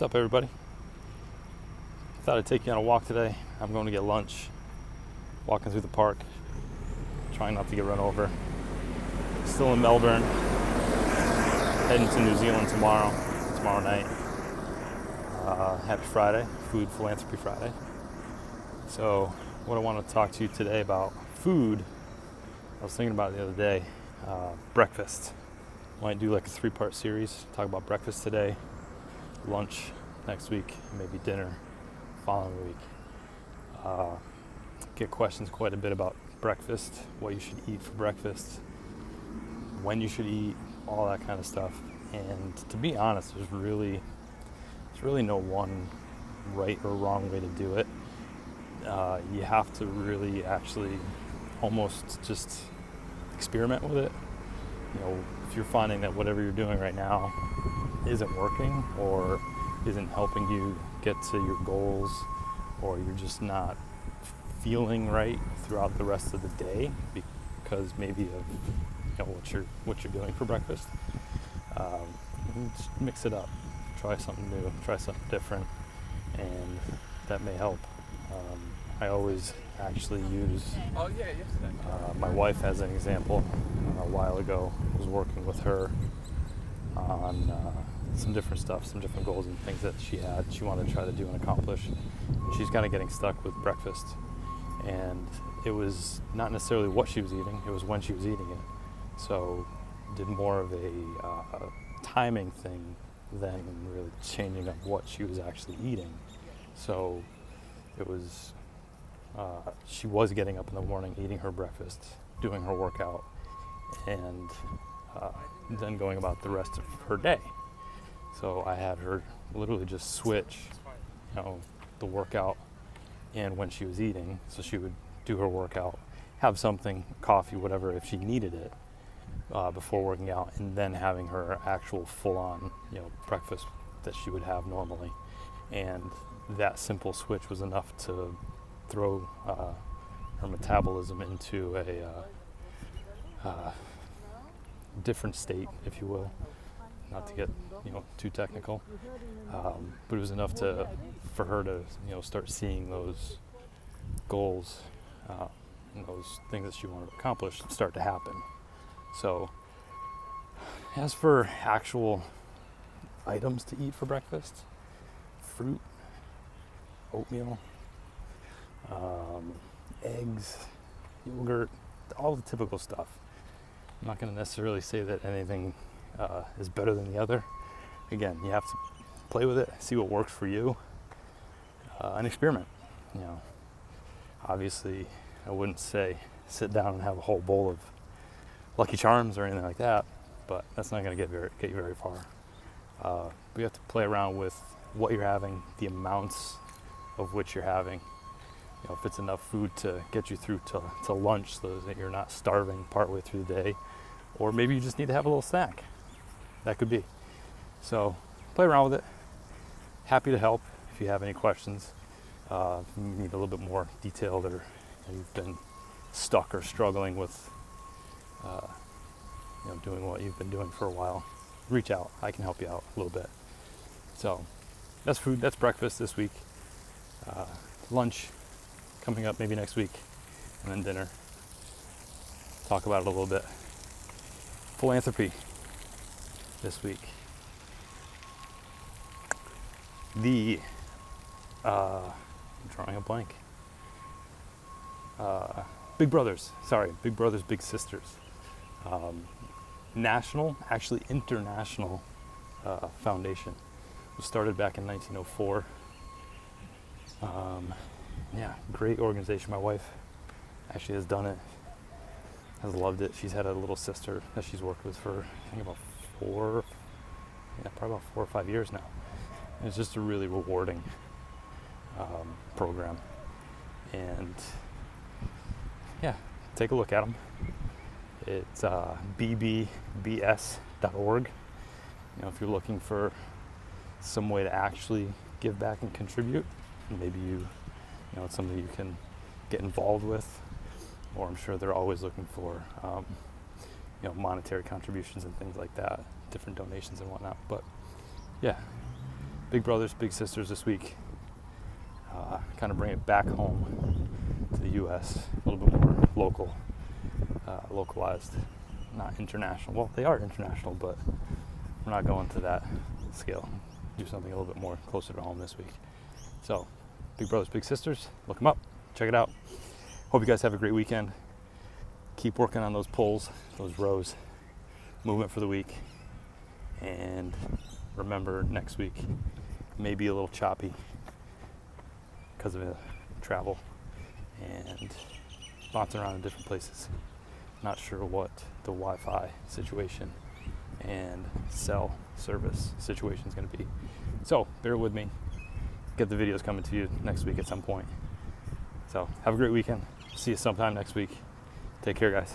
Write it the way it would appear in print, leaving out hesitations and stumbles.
What's up, everybody? Thought I'd take you on a walk today. I'm going to get lunch, walking through the park, trying not to get run over. Still in Melbourne, heading to New Zealand tomorrow night. Happy Friday, Philanthropy Friday. So what I want to talk to you today about food, I was thinking about it the other day, breakfast. Might do like a 3-part series, talk about breakfast today, lunch next week, maybe dinner following week. Get questions quite a bit about breakfast, what you should eat for breakfast, when you should eat, all that kind of stuff. And to be honest, there's really no one right or wrong way to do it. You have to really actually almost just experiment with it. If you're finding that whatever you're doing right now isn't working or isn't helping you get to your goals, or you're just not feeling right throughout the rest of the day because maybe of what you're doing for breakfast, just mix it up. Try something new, try something different, and that may help. I always actually use my wife as an example. A while ago, I was working with her on some different stuff, some different goals and things that she wanted to try to do and accomplish. And she's kind of getting stuck with breakfast. And it was not necessarily what she was eating, it was when she was eating it. So did more of a timing thing than really changing up what she was actually eating. So it was, she was getting up in the morning, eating her breakfast, doing her workout, and then going about the rest of her day. So I had her literally just switch, the workout and when she was eating. So she would do her workout, have something, coffee, whatever, if she needed it, before working out, and then having her actual full-on, breakfast that she would have normally. And that simple switch was enough to throw her metabolism into a different state, if you will. Not to get too technical, but it was enough for her to start seeing those goals and those things that she wanted to accomplish start to happen. So as for actual items to eat for breakfast, fruit, oatmeal, eggs, yogurt, all the typical stuff. I'm not going to necessarily say that anything is better than the other. Again, you have to play with it, see what works for you, and experiment. Obviously, I wouldn't say sit down and have a whole bowl of Lucky Charms or anything like that, but that's not going to get you very far. But you have to play around with what you're having, the amounts of which you're having. If it's enough food to get you through to lunch so that you're not starving partway through the day, or maybe you just need to have a little snack. That could be. So play around with it. Happy to help if you have any questions. If you need a little bit more detailed, or you've been stuck or struggling with doing what you've been doing for a while, reach out. I can help you out a little bit. So that's food, that's breakfast this week. Lunch coming up maybe next week, and then dinner. Talk about it a little bit. Philanthropy this week. I'm drawing a blank. Big Brothers, Big Sisters. National, actually international foundation. It was started back in 1904. Great organization. My wife actually has done it, has loved it. She's had a little sister that she's worked with for, I think, probably about 4 or 5 years now. And it's just a really rewarding program. And take a look at them. It's BBBS.org. If you're looking for some way to actually give back and contribute, maybe it's something you can get involved with, or I'm sure they're always looking for monetary contributions and things like that, different donations and whatnot. But big brothers, big sisters this week. Kind of bring it back home to the U.S. a little bit more local, localized, not international. Well, they are international, but we're not going to that scale. Do something a little bit more closer to home this week. So, big brothers, big sisters, look them up, check it out. Hope you guys have a great weekend. Keep working on those pulls, those rows, movement for the week. And remember, next week may be a little choppy because of travel and bouncing around in different places. Not sure what the Wi-Fi situation and cell service situation is going to be. So bear with me. Get the videos coming to you next week at some point. So have a great weekend. See you sometime next week. Take care, guys.